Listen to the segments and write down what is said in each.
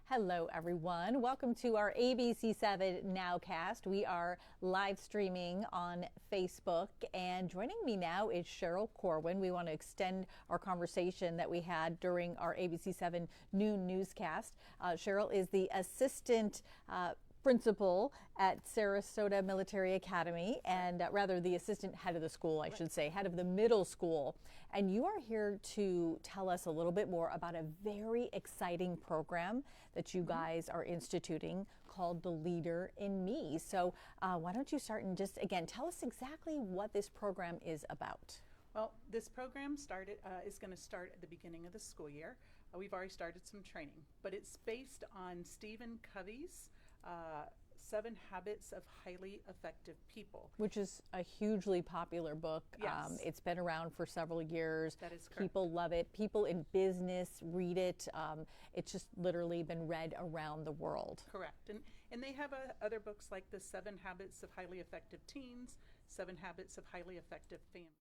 Hello, everyone. Welcome to our ABC7 Nowcast. We are live streaming on Facebook, and joining me now is Cheryl Korwin. We want to extend our conversation that we had during our ABC7 noon newscast. Cheryl is the assistant principal at Sarasota Military Academy, and rather the assistant head of the school, I should say, head of the middle school. And you are here to tell us a little bit more about a very exciting program that you guys are instituting called The Leader in Me. So why don't you start and just, again, tell us exactly what this program is about. Well, this program is going to start at the beginning of the school year. We've already started some training, but it's based on Stephen Covey's 7 Habits of Highly Effective People. Which is a hugely popular book. Yes. It's been around for several years. That is correct. People love it. People in business read it. It's just literally been read around the world. Correct. And they have other books like the 7 Habits of Highly Effective Teens, 7 Habits of Highly Effective Families.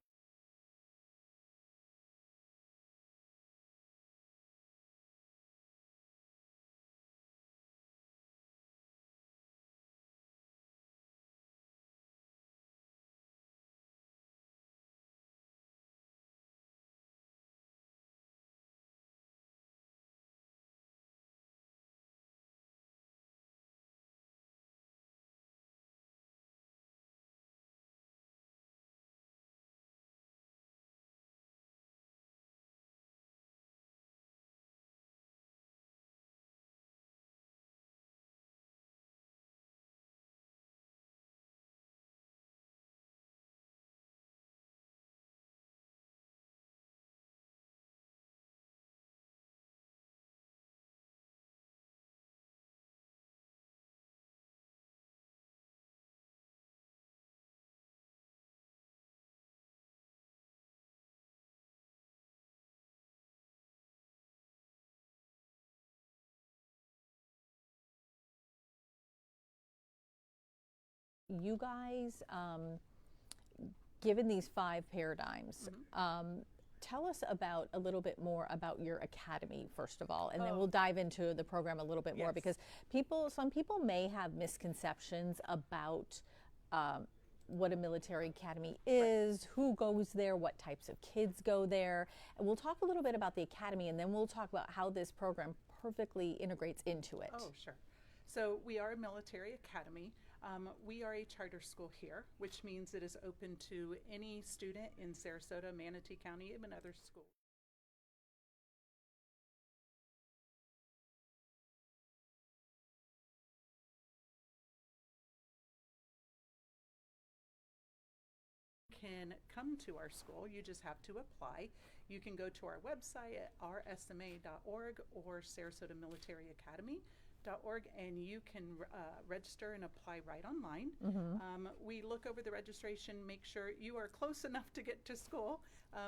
You guys, given these 5 paradigms, tell us about a little bit more about your academy, first of all, and then we'll dive into the program a little bit more, because some people may have misconceptions about what a military academy is, who goes there, what types of kids go there. And we'll talk a little bit about the academy, and then we'll talk about how this program perfectly integrates into it. Oh, sure. So we are a military academy. We are a charter school here, which means it is open to any student in Sarasota, Manatee County, and other schools. Can come to our school. You just have to apply. You can go to our website at rsma.org or sarasotamilitaryacademy.org, and you can register and apply right online. We look over the registration, make sure you are close enough to get to school.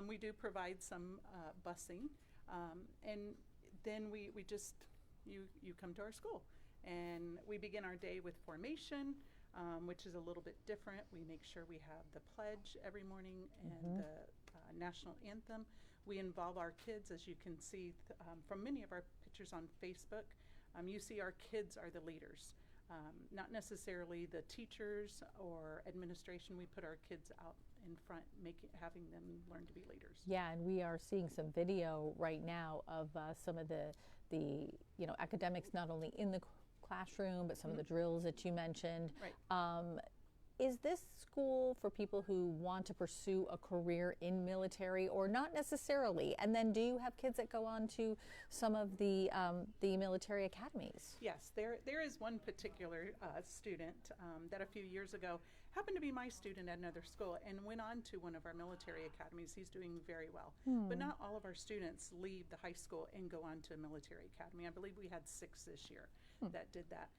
We do provide some busing, and then you come to our school, and we begin our day with formation, which is a little bit different. We make sure we have the pledge every morning and the national anthem. We involve our kids, as you can see from many of our pictures on Facebook. You see our kids are the leaders, not necessarily the teachers or administration. We put our kids out in front, having them learn to be leaders. Yeah, and we are seeing some video right now of some of the academics, not only in the classroom, but some of the drills that you mentioned. Right. Is this school for people who want to pursue a career in military, or not necessarily? And then do you have kids that go on to some of the military academies? Yes, there is one particular student that a few years ago happened to be my student at another school and went on to one of our military academies. He's doing very well. But not all of our students leave the high school and go on to a military academy. I believe we had 6 this year that did that.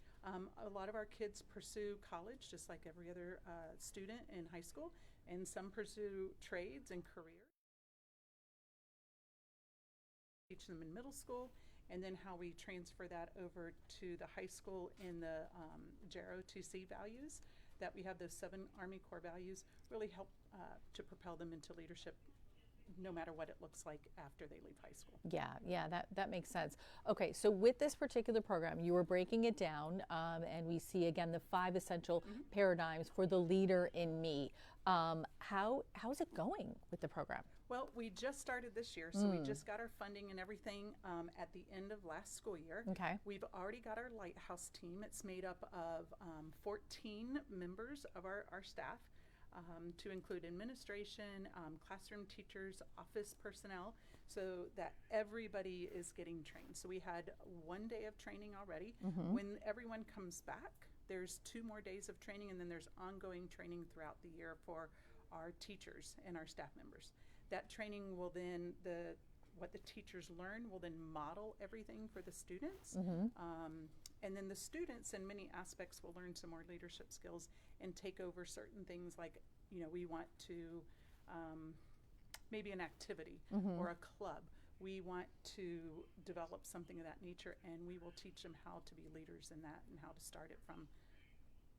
A lot of our kids pursue college just like every other student in high school, and some pursue trades and careers. Teach them in middle school, and then how we transfer that over to the high school in the JROTC values, that we have those 7 Army Corps values, really help to propel them into leadership no matter what it looks like after they leave high school. Yeah, that makes sense. Okay, so with this particular program, you were breaking it down, and we see again the 5 essential paradigms for the leader in me. How's it going with the program? Well, we just started this year, so we just got our funding and everything at the end of last school year. Okay. We've already got our Lighthouse team. It's made up of 14 members of our staff, to include administration, classroom teachers, office personnel, so that everybody is getting trained. So we had 1 day of training already. When everyone comes back, there's 2 more days of training, and then there's ongoing training throughout the year for our teachers and our staff members. That training will then, what the teachers learn will then model everything for the students. And then the students in many aspects will learn some more leadership skills and take over certain things like, we want to, maybe an activity or a club. We want to develop something of that nature, and we will teach them how to be leaders in that and how to start it from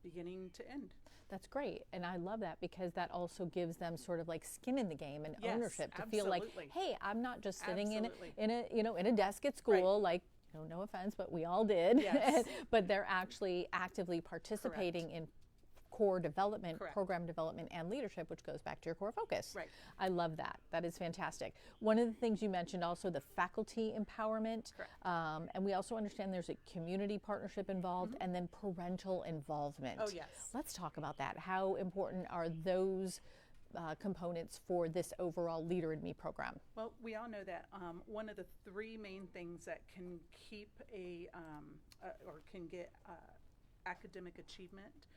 beginning to end. That's great, and I love that because that also gives them sort of like skin in the game and Yes, ownership to absolutely. feel like, hey, I'm not just sitting Absolutely. in a desk at school, like, no offense, but we all did. Yes. But they're actually actively participating in core development, Correct. program development, and leadership, which goes back to your core focus. Right. I love that. That is fantastic. One of the things you mentioned also the faculty empowerment, Correct. and we also understand there's a community partnership involved, and then parental involvement. Oh, yes. Let's talk about that. How important are those components for this overall Leader in Me program? Well, we all know that one of the 3 main things that can keep or can get academic achievement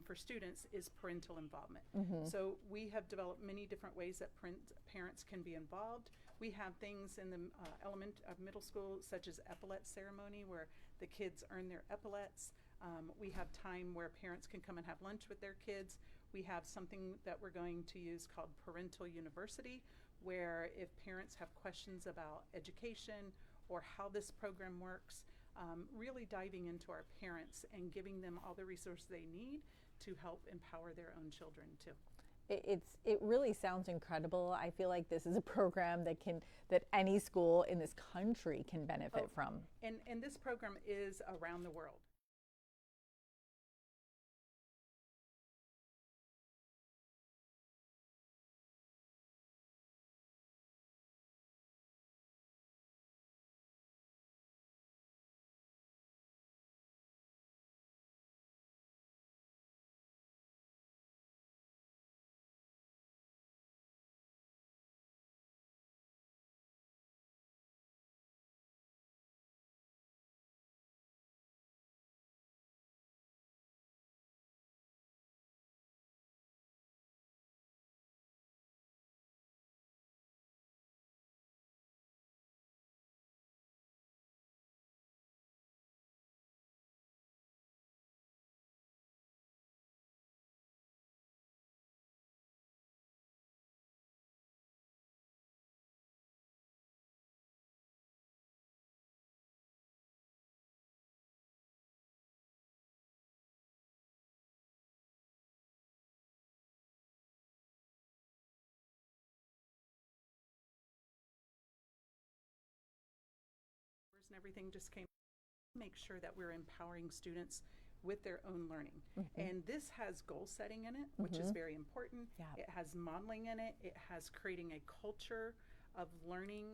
for students is parental involvement. So we have developed many different ways that parents can be involved. We have things in the middle school, such as epaulet ceremony, where the kids earn their epaulets. We have time where parents can come and have lunch with their kids. We have something that we're going to use called Parental University, where if parents have questions about education or how this program works, really diving into our parents and giving them all the resources they need to help empower their own children too. It really sounds incredible. I feel like this is a program that any school in this country can benefit from. And this program is around the world. And everything just came to make sure that we're empowering students with their own learning. And this has goal setting in it, which is very important. Yeah. It has modeling in it. It has creating a culture of learning.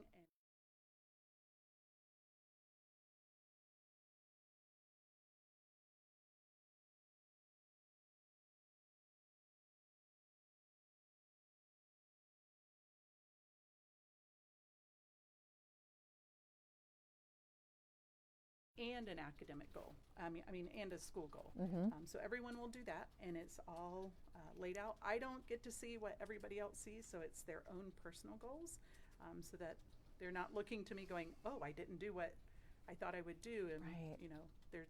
And an academic goal, I mean, and a school goal. So everyone will do that, and it's all laid out. I don't get to see what everybody else sees, so it's their own personal goals, so that they're not looking to me going, oh, I didn't do what I thought I would do, and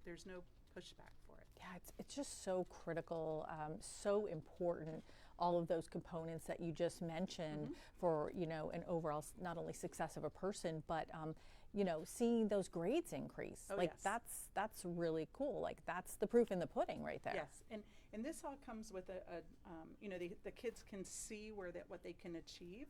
there's no pushback for it. Yeah, it's just so critical, so important, all of those components that you just mentioned for, an overall not only success of a person, but seeing those grades increase. Oh, like yes. that's really cool. Like that's the proof in the pudding right there. Yes, and this all comes with the kids can see what they can achieve,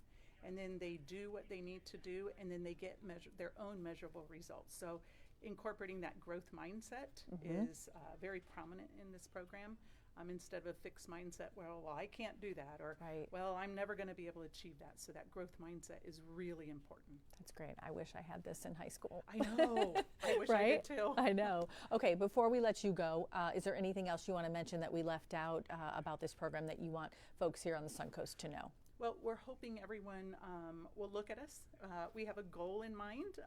and then they do what they need to do, and then they get their own measurable results. So incorporating that growth mindset is very prominent in this program. Instead of a fixed mindset, well, I can't do that, or well, I'm never going to be able to achieve that. So that growth mindset is really important. That's great. I wish I had this in high school. I know. I wish I did too. I know. Okay, before we let you go, is there anything else you want to mention that we left out about this program that you want folks here on the Suncoast to know? Well, we're hoping everyone will look at us. We have a goal in mind.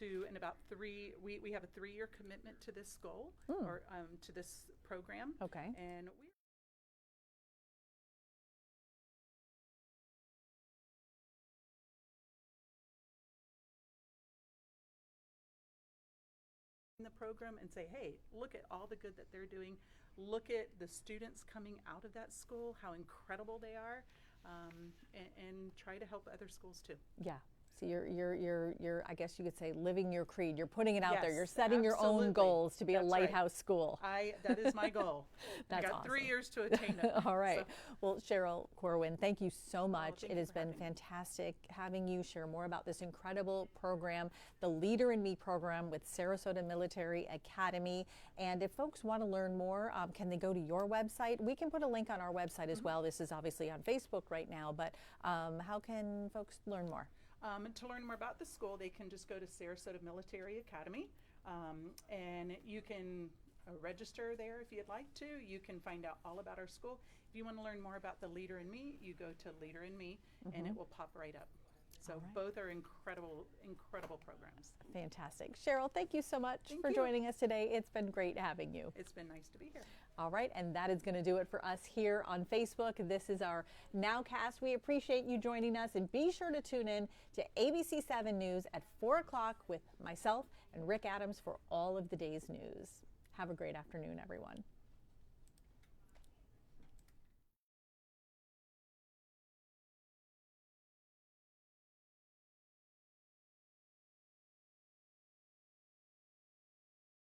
In about we have a 3-year commitment to this goal, or to this program. Okay. And we in the program and say, hey, look at all the good that they're doing. Look at the students coming out of that school, how incredible they are, and try to help other schools too. Yeah. So you're I guess you could say living your creed. You're putting it out there. You're setting absolutely. Your own goals to be That's a lighthouse school. That is my goal. That's I got awesome. 3 years to attain it. All right. So. Well, Cheryl Korwin, thank you so much. Thank it you has for been having me. fantastic having you share more about this incredible program, the Leader in Me program with Sarasota Military Academy. And if folks want to learn more, can they go to your website? We can put a link on our website as well. This is obviously on Facebook right now, but how can folks learn more? To learn more about the school, they can just go to Sarasota Military Academy, and you can register there if you'd like to. You can find out all about our school. If you want to learn more about the Leader in Me, you go to Leader in Me, and it will pop right up. So both are incredible, incredible programs. Fantastic. Cheryl, thank you so much for joining us today. It's been great having you. It's been nice to be here. All right, and that is going to do it for us here on Facebook. This is our Nowcast. We appreciate you joining us, and be sure to tune in to ABC7 News at 4 o'clock with myself and Rick Adams for all of the day's news. Have a great afternoon, everyone.